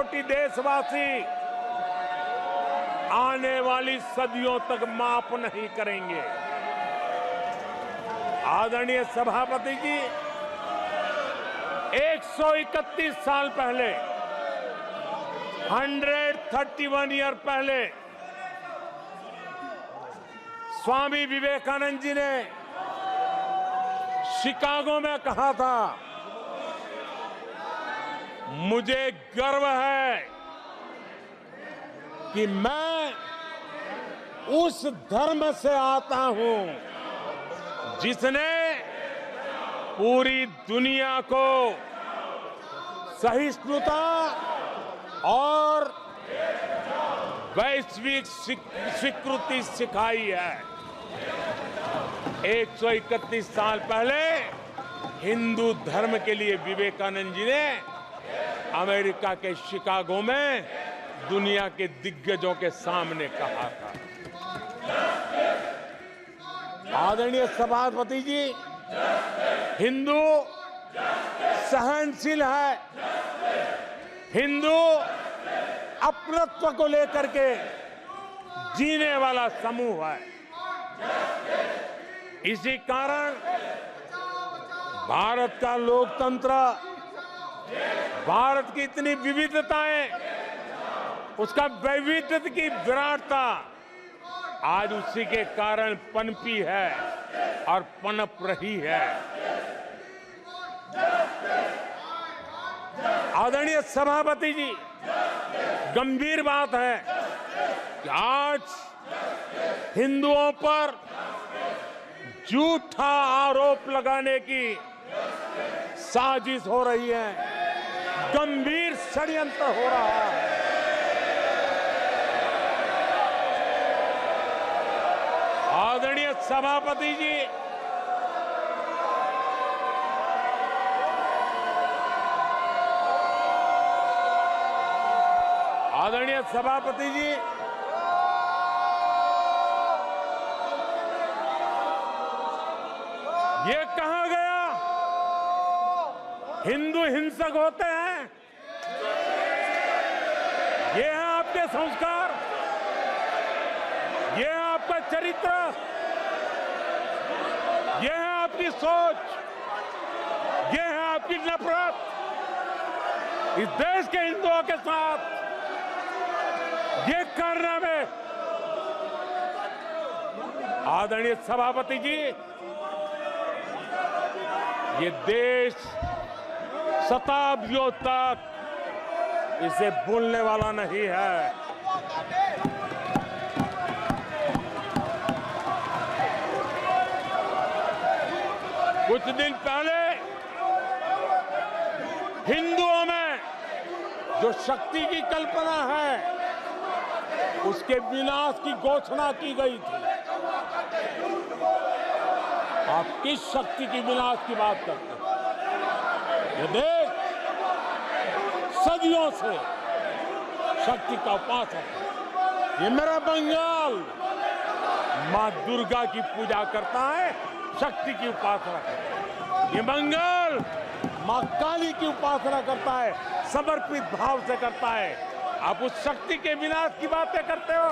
कोटि देशवासी आने वाली सदियों तक माफ नहीं करेंगे। आदरणीय सभापति जी, 131 साल पहले, 131 ईयर पहले स्वामी विवेकानंद जी ने शिकागो में कहा था, मुझे गर्व है कि मैं उस धर्म से आता हूं जिसने पूरी दुनिया को सहिष्णुता और वैश्विक स्वीकृति सिखाई है। 131 साल पहले हिंदू धर्म के लिए विवेकानंद जी ने अमेरिका के शिकागो में दुनिया के दिग्गजों के सामने कहा था। आदरणीय सभापति जी, हिंदू सहनशील है, हिंदू अपनत्व को लेकर के जीने वाला समूह है। इसी कारण भारत का लोकतंत्र, भारत की इतनी विविधताएं, उसका वैविध्य की विराटता आज उसी के कारण पनपी है और पनप रही है। आदरणीय सभापति जी, गंभीर बात है कि आज हिंदुओं पर झूठा आरोप लगाने की साजिश हो रही है, गंभीर षड्यंत्र हो रहा है। आदरणीय सभापति जी, आदरणीय सभापति जी, ये कहा गया हिंदू हिंसक होते हैं? ये है आपके संस्कार, ये है आपका चरित्र, ये है आपकी सोच, ये है आपकी नफरत इस देश के हिंदुओं के साथ। ये करने में आदरणीय सभापति जी, ये देश शताब्दियों तक इसे भूलने वाला नहीं है। कुछ दिन पहले हिंदुओं में जो शक्ति की कल्पना है, उसके विनाश की घोषणा की गई थी। आप किस शक्ति की विनाश की बात करते हैं? ये देश सदियों से शक्ति का उपासक है। ये मेरा बंगाल मां दुर्गा की पूजा करता है, शक्ति की उपासना करता है। ये बंगाल मां काली की उपासना करता है, समर्पित भाव से करता है। आप उस शक्ति के विनाश की बातें करते हो।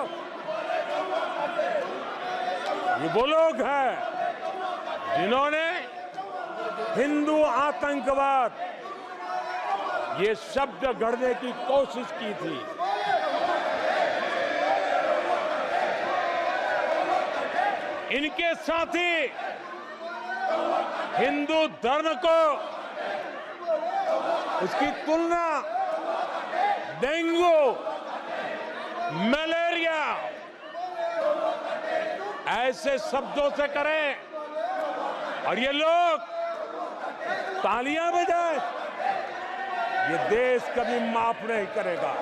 ये वो लोग हैं जिन्होंने हिंदू आतंकवाद ये शब्द गढ़ने की कोशिश की थी। इनके साथी हिंदू धर्म को, उसकी तुलना डेंगू, मलेरिया ऐसे शब्दों से करें और ये लोग तालियां बजाएं, ये देश कभी माफ नहीं करेगा।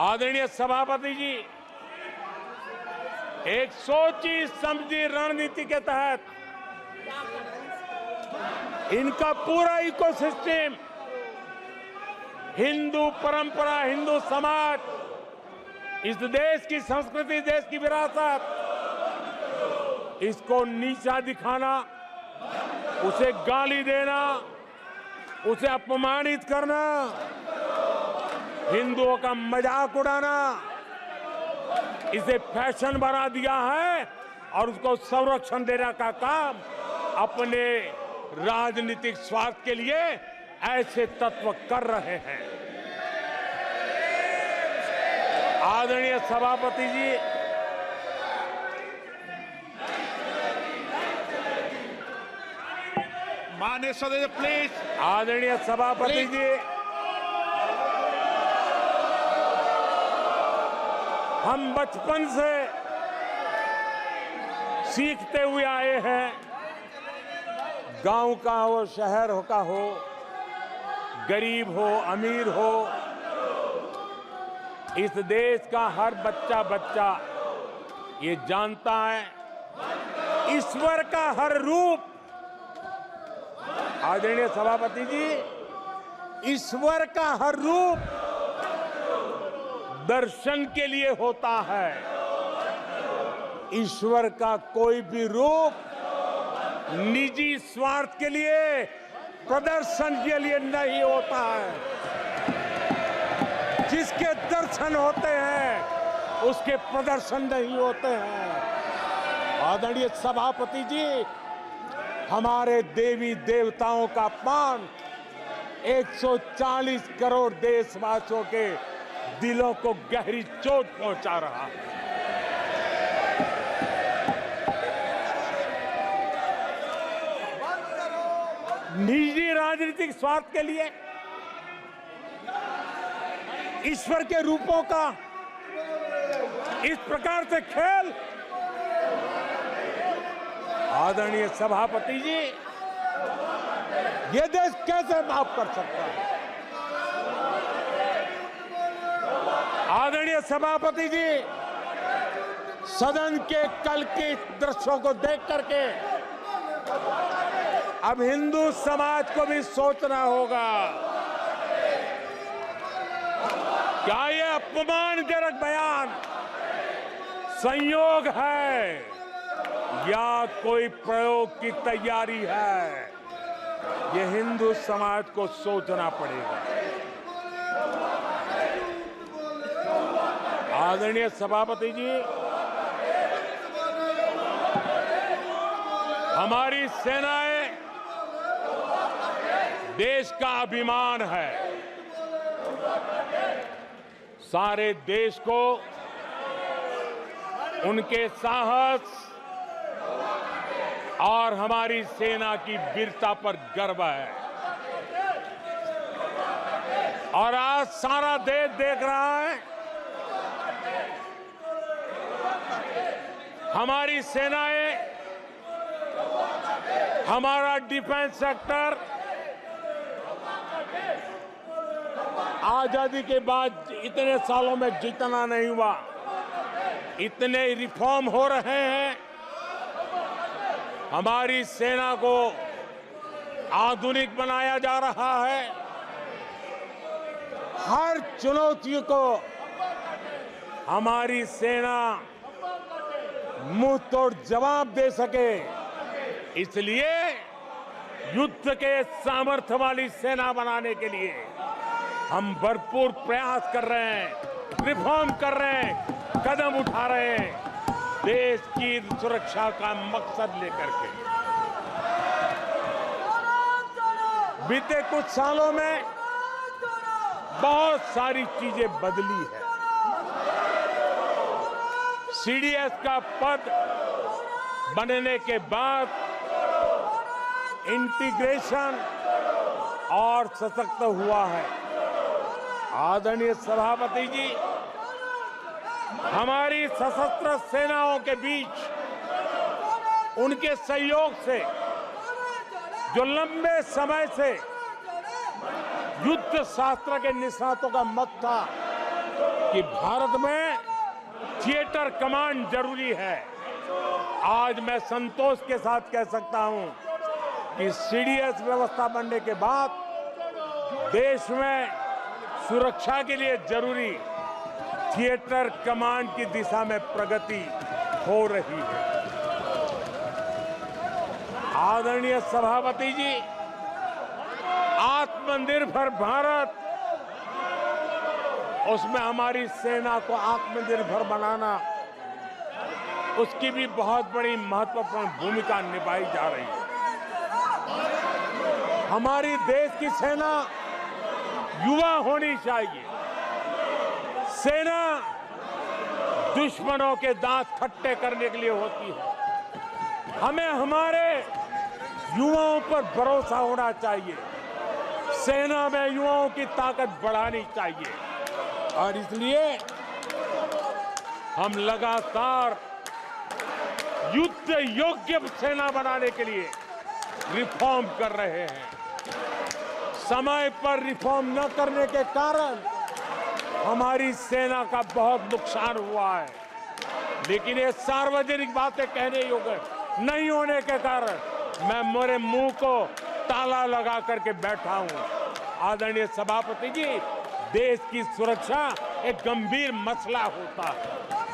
आदरणीय सभापति जी, एक सोची समझी रणनीति के तहत इनका पूरा इकोसिस्टम, हिंदू परंपरा, हिंदू समाज, इस देश की संस्कृति, देश की विरासत, इसको नीचा दिखाना, उसे गाली देना, उसे अपमानित करना, हिंदुओं का मजाक उड़ाना, इसे फैशन बना दिया है और उसको संरक्षण देने का काम अपने राजनीतिक स्वार्थ के लिए ऐसे तत्व कर रहे हैं। आदरणीय सभापति जी, माननीय सदस्य प्लीज। आदरणीय सभापति जी, हम बचपन से सीखते हुए आए हैं, गांव का हो, शहर का हो, गरीब हो, अमीर हो, इस देश का हर बच्चा ये जानता है ईश्वर का हर रूप, आदरणीय सभापति जी, ईश्वर का हर रूप दर्शन के लिए होता है। ईश्वर का कोई भी रूप निजी स्वार्थ के लिए, प्रदर्शन के लिए नहीं होता है। जिसके दर्शन होते हैं उसके प्रदर्शन नहीं होते हैं। आदरणीय सभापति जी, हमारे देवी देवताओं का अपमान 140 करोड़ देशवासियों के दिलों को गहरी चोट पहुंचा रहा है। निजी राजनीतिक स्वार्थ के लिए ईश्वर के रूपों का इस प्रकार से खेल, आदरणीय सभापति जी, ये देश कैसे माफ कर सकता है? आदरणीय सभापति जी, सदन के कल के दृश्यों को देख करके अब हिंदू समाज को भी सोचना होगा, क्या ये अपमानजनक बयान संयोग है या कोई प्रयोग की तैयारी है? ये हिंदू समाज को सोचना पड़ेगा। आदरणीय सभापति जी, हमारी सेनाएं देश का अभिमान है। सारे देश को उनके साहस और हमारी सेना की वीरता पर गर्व है। और आज सारा देश देख रहा है हमारी सेनाएं, हमारा डिफेंस सेक्टर आजादी के बाद इतने सालों में जितना नहीं हुआ, इतने रिफॉर्म हो रहे हैं। हमारी सेना को आधुनिक बनाया जा रहा है। हर चुनौती को हमारी सेना मुंह तोड़ जवाब दे सके, इसलिए युद्ध के सामर्थ्य वाली सेना बनाने के लिए हम भरपूर प्रयास कर रहे हैं, रिफॉर्म कर रहे हैं, कदम उठा रहे हैं, देश की सुरक्षा का मकसद लेकर के। बीते कुछ सालों में बहुत सारी चीजें बदली है। सीडीएस का पद बनने के बाद इंटीग्रेशन और सशक्त हुआ है। आदरणीय सभापति जी, हमारी सशस्त्र सेनाओं के बीच उनके सहयोग से जो लंबे समय से युद्ध शास्त्र के निष्णातों का मत था कि भारत में थिएटर कमांड जरूरी है, आज मैं संतोष के साथ कह सकता हूं कि सीडीएस व्यवस्था बनने के बाद देश में सुरक्षा के लिए जरूरी थिएटर कमांड की दिशा में प्रगति हो रही है। आदरणीय सभापति जी, आत्म आत्मनिर्भर भारत, उसमें हमारी सेना को आत्मनिर्भर बनाना, उसकी भी बहुत बड़ी महत्वपूर्ण भूमिका निभाई जा रही है। हमारी देश की सेना युवा होनी चाहिए। सेना दुश्मनों के दांत खट्टे करने के लिए होती है। हमें हमारे युवाओं पर भरोसा होना चाहिए। सेना में युवाओं की ताकत बढ़ानी चाहिए और इसलिए हम लगातार युद्ध योग्य सेना बनाने के लिए रिफॉर्म कर रहे हैं। समय पर रिफॉर्म न करने के कारण हमारी सेना का बहुत नुकसान हुआ है, लेकिन ये सार्वजनिक बातें कहने योग्य नहीं होने के कारण मैं मेरे मुंह को ताला लगा करके बैठा हूं। आदरणीय सभापति जी, देश की सुरक्षा एक गंभीर मसला होता है।